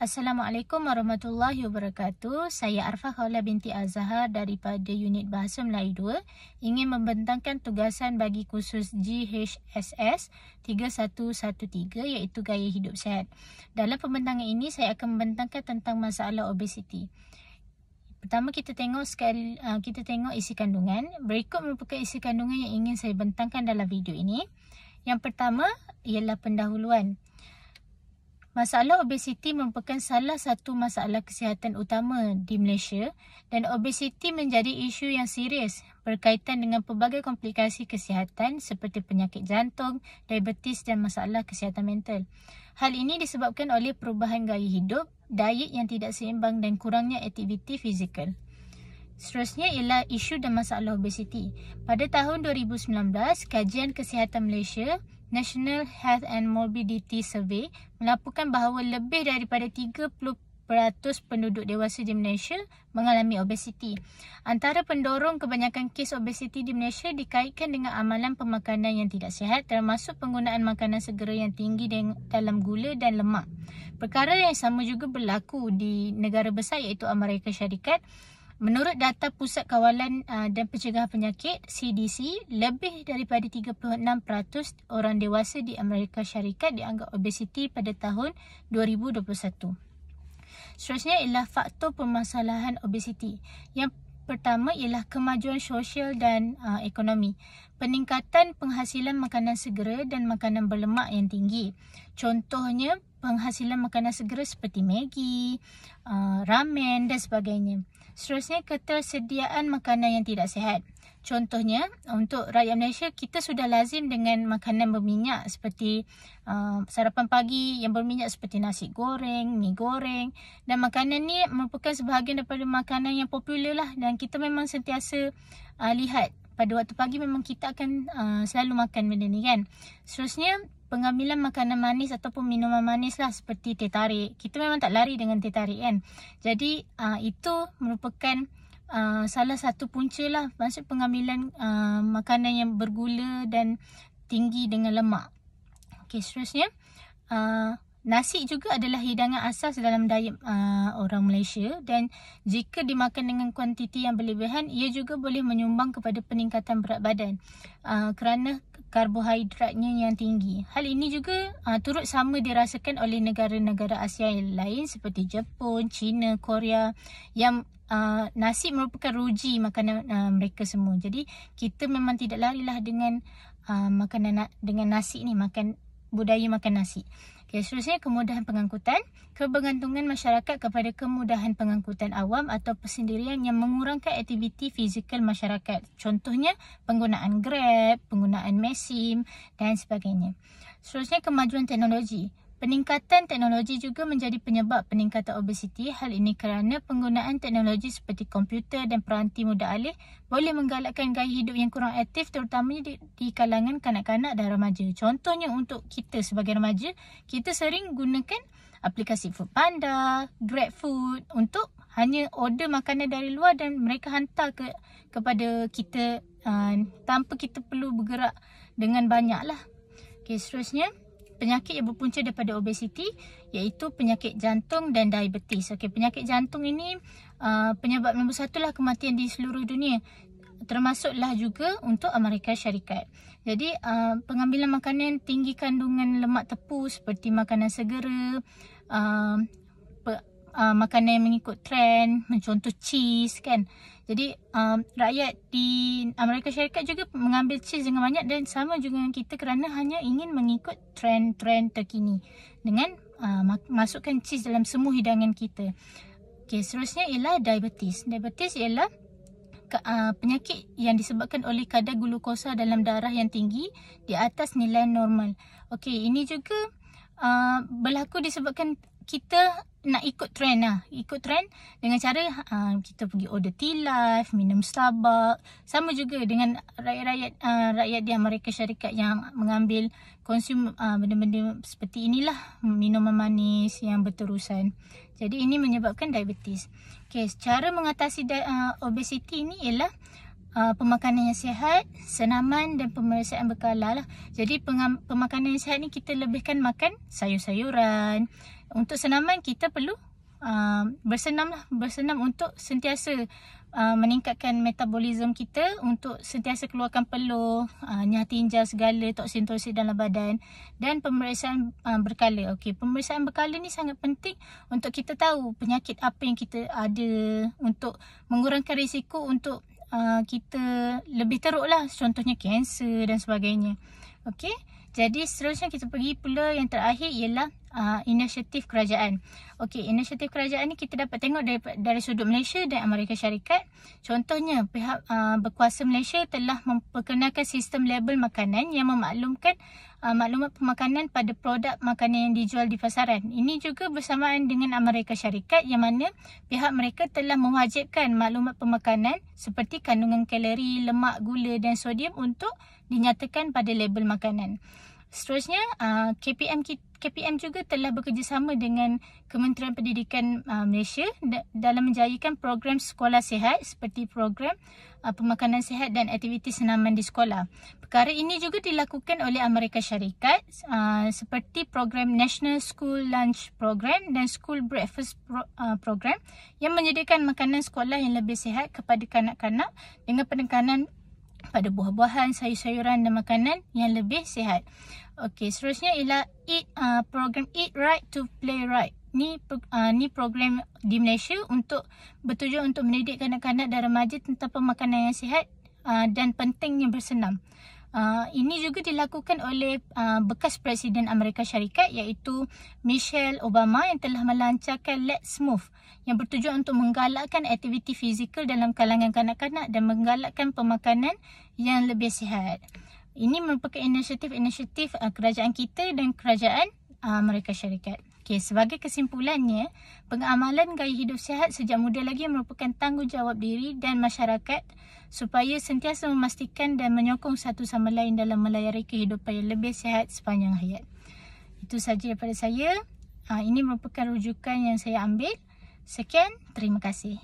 Assalamualaikum warahmatullahi wabarakatuh. Saya Arfah Khawla binti Azhar daripada Unit Bahasa Melayu 2 ingin membentangkan tugasan bagi kursus GHSS 3113 iaitu gaya hidup sihat. Dalam pembentangan ini saya akan membentangkan tentang masalah obesiti. Pertama kita tengok isi kandungan. Berikut merupakan isi kandungan yang ingin saya bentangkan dalam video ini. Yang pertama ialah pendahuluan. Masalah obesiti merupakan salah satu masalah kesihatan utama di Malaysia dan obesiti menjadi isu yang serius berkaitan dengan pelbagai komplikasi kesihatan seperti penyakit jantung, diabetes dan masalah kesihatan mental. Hal ini disebabkan oleh perubahan gaya hidup, diet yang tidak seimbang dan kurangnya aktiviti fizikal. Seterusnya ialah isu dan masalah obesiti. Pada tahun 2019, Kajian Kesihatan Malaysia National Health and Morbidity Survey melaporkan bahawa lebih daripada 30% penduduk dewasa di Malaysia mengalami obesiti. Antara pendorong kebanyakan kes obesiti di Malaysia dikaitkan dengan amalan pemakanan yang tidak sihat termasuk penggunaan makanan segera yang tinggi dalam gula dan lemak. Perkara yang sama juga berlaku di negara besar iaitu Amerika Syarikat. Menurut data Pusat Kawalan dan Pencegahan Penyakit CDC, lebih daripada 36% orang dewasa di Amerika Syarikat dianggap obesiti pada tahun 2021. Seterusnya ialah faktor permasalahan obesiti. Yang pertama ialah kemajuan sosial dan ekonomi. Peningkatan penghasilan makanan segera dan makanan berlemak yang tinggi. Contohnya penghasilan makanan segera seperti Maggi, ramen dan sebagainya. Seterusnya ketersediaan makanan yang tidak sihat. Contohnya untuk rakyat Malaysia kita sudah lazim dengan makanan berminyak seperti sarapan pagi yang berminyak seperti nasi goreng, mi goreng dan makanan ni merupakan sebahagian daripada makanan yang popular lah dan kita memang sentiasa lihat pada waktu pagi memang kita akan selalu makan benda ni kan. Seterusnya pengambilan makanan manis ataupun minuman manis lah seperti teh tarik. Kita memang tak lari dengan teh tarik kan. Jadi itu merupakan salah satu punca lah. Maksud pengambilan makanan yang bergula dan tinggi dengan lemak. Okey, seterusnya nasi juga adalah hidangan asas dalam diet orang Malaysia dan jika dimakan dengan kuantiti yang berlebihan, ia juga boleh menyumbang kepada peningkatan berat badan kerana karbohidratnya yang tinggi. Hal ini juga turut sama dirasakan oleh negara-negara Asia yang lain seperti Jepun, China, Korea yang nasi merupakan ruji makanan mereka semua. Jadi kita memang tidak larilah dengan dengan nasi ni, budaya makan nasi. Okay, seterusnya kemudahan pengangkutan. Kebergantungan masyarakat kepada kemudahan pengangkutan awam atau persendirian yang mengurangkan aktiviti fizikal masyarakat. Contohnya penggunaan Grab, penggunaan Mesim dan sebagainya. Seterusnya kemajuan teknologi. Peningkatan teknologi juga menjadi penyebab peningkatan obesiti. Hal ini kerana penggunaan teknologi seperti komputer dan peranti mudah alih boleh menggalakkan gaya hidup yang kurang aktif terutamanya di kalangan kanak-kanak dan remaja. Contohnya untuk kita sebagai remaja, kita sering gunakan aplikasi Foodpanda, GrabFood untuk hanya order makanan dari luar dan mereka hantar kepada kita tanpa kita perlu bergerak dengan banyak lah. Okay, seterusnya penyakit yang berpunca daripada obesiti iaitu penyakit jantung dan diabetes. Okey, penyakit jantung ini penyebab nombor satu lah kematian di seluruh dunia. Termasuklah juga untuk Amerika Syarikat. Jadi pengambilan makanan tinggi kandungan lemak tepu seperti makanan segera, makanan yang mengikut trend, contoh cheese kan. Jadi rakyat di Amerika Syarikat juga mengambil cheese dengan banyak dan sama juga dengan kita kerana hanya ingin mengikut trend-trend terkini dengan masukkan cheese dalam semua hidangan kita. Okay, seterusnya ialah diabetes. Diabetes ialah penyakit yang disebabkan oleh kadar glukosa dalam darah yang tinggi di atas nilai normal. Okey, ini juga berlaku disebabkan kita nak ikut trend lah. Ikut trend dengan cara kita pergi order tea life, minum Starbucks. Sama juga dengan rakyat di Amerika Syarikat yang mengambil konsum benda-benda seperti inilah, minuman manis yang berterusan. Jadi ini menyebabkan diabetes. Okay, cara mengatasi obesiti ini ialah pemakanan yang sihat, senaman dan pemeriksaan berkala lah. Jadi pemakanan yang sihat ni kita lebihkan makan sayur-sayuran. Untuk senaman kita perlu bersenam untuk sentiasa meningkatkan metabolisme kita, untuk sentiasa keluarkan peluh, nyah tinja segala toksin-toksin dalam badan, dan pemeriksaan berkala. Okey, pemeriksaan berkala ni sangat penting untuk kita tahu penyakit apa yang kita ada, untuk mengurangkan risiko untuk kita lebih teruk lah, contohnya kanser dan sebagainya. Okey, jadi seterusnya kita pergi pula yang terakhir ialah inisiatif kerajaan. Okey, inisiatif kerajaan ni kita dapat tengok dari sudut Malaysia dan Amerika Syarikat. Contohnya, pihak berkuasa Malaysia telah memperkenalkan sistem label makanan yang memaklumkan maklumat pemakanan pada produk makanan yang dijual di pasaran. Ini juga bersamaan dengan Amerika Syarikat yang mana pihak mereka telah mewajibkan maklumat pemakanan seperti kandungan kalori, lemak, gula dan sodium untuk dinyatakan pada label makanan. Seterusnya, KPM juga telah bekerjasama dengan Kementerian Pendidikan Malaysia dalam menjayakan program sekolah sihat seperti program pemakanan sihat dan aktiviti senaman di sekolah. Perkara ini juga dilakukan oleh Amerika Syarikat seperti program National School Lunch Program dan School Breakfast Program yang menyediakan makanan sekolah yang lebih sihat kepada kanak-kanak dengan penekanan pada buah-buahan, sayur-sayuran dan makanan yang lebih sihat. Okey, seterusnya ialah program Eat Right to Play Right. Ni program di Malaysia untuk bertujuan untuk mendidik kanak-kanak dan remaja tentang pemakanan yang sihat dan pentingnya bersenam. Ini juga dilakukan oleh bekas Presiden Amerika Syarikat iaitu Michelle Obama yang telah melancarkan Let's Move yang bertujuan untuk menggalakkan aktiviti fizikal dalam kalangan kanak-kanak dan menggalakkan pemakanan yang lebih sihat. Ini merupakan inisiatif kerajaan kita dan kerajaan Amerika Syarikat. Okey, sebagai kesimpulannya, pengamalan gaya hidup sihat sejak muda lagi merupakan tanggungjawab diri dan masyarakat supaya sentiasa memastikan dan menyokong satu sama lain dalam melayari kehidupan yang lebih sihat sepanjang hayat. Itu sahaja daripada saya. Ini merupakan rujukan yang saya ambil. Sekian, terima kasih.